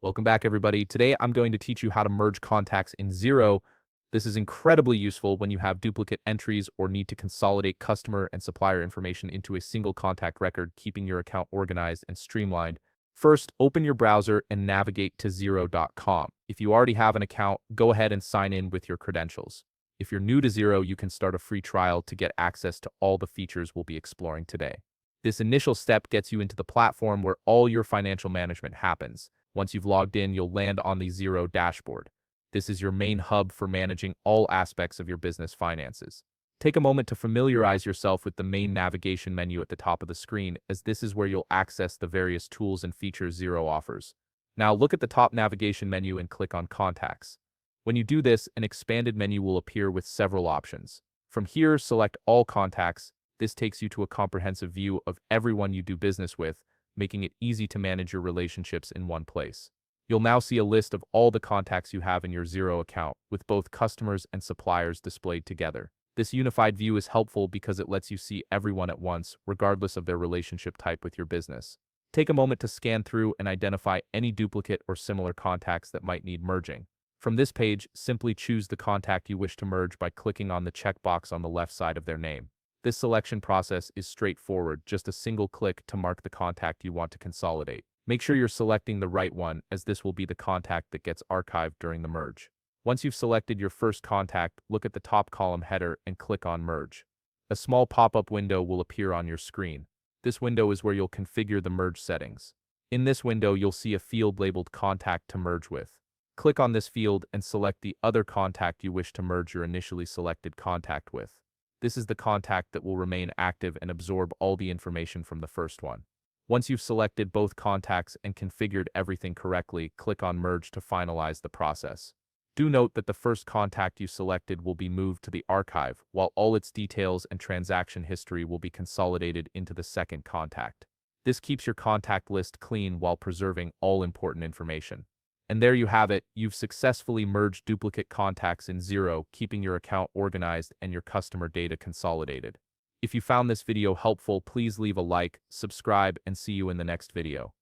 Welcome back, everybody. Today, I'm going to teach you how to merge contacts in Xero. This is incredibly useful when you have duplicate entries or need to consolidate customer and supplier information into a single contact record, keeping your account organized and streamlined. First, open your browser and navigate to Xero.com. If you already have an account, go ahead and sign in with your credentials. If you're new to Xero, you can start a free trial to get access to all the features we'll be exploring today. This initial step gets you into the platform where all your financial management happens. Once you've logged in, you'll land on the Xero dashboard. This is your main hub for managing all aspects of your business finances. Take a moment to familiarize yourself with the main navigation menu at the top of the screen, as this is where you'll access the various tools and features Xero offers. Now look at the top navigation menu and click on Contacts. When you do this, an expanded menu will appear with several options. From here, select All Contacts. This takes you to a comprehensive view of everyone you do business with, making it easy to manage your relationships in one place. You'll now see a list of all the contacts you have in your Xero account, with both customers and suppliers displayed together. This unified view is helpful because it lets you see everyone at once, regardless of their relationship type with your business. Take a moment to scan through and identify any duplicate or similar contacts that might need merging. From this page, simply choose the contact you wish to merge by clicking on the checkbox on the left side of their name. This selection process is straightforward, just a single click to mark the contact you want to consolidate. Make sure you're selecting the right one, as this will be the contact that gets archived during the merge. Once you've selected your first contact, look at the top column header and click on Merge. A small pop-up window will appear on your screen. This window is where you'll configure the merge settings. In this window, you'll see a field labeled Contact to merge with. Click on this field and select the other contact you wish to merge your initially selected contact with. This is the contact that will remain active and absorb all the information from the first one. Once you've selected both contacts and configured everything correctly, click on Merge to finalize the process. Do note that the first contact you selected will be moved to the archive, while all its details and transaction history will be consolidated into the second contact. This keeps your contact list clean while preserving all important information. And there you have it, you've successfully merged duplicate contacts in Xero, keeping your account organized and your customer data consolidated. If you found this video helpful, please leave a like, subscribe, and see you in the next video.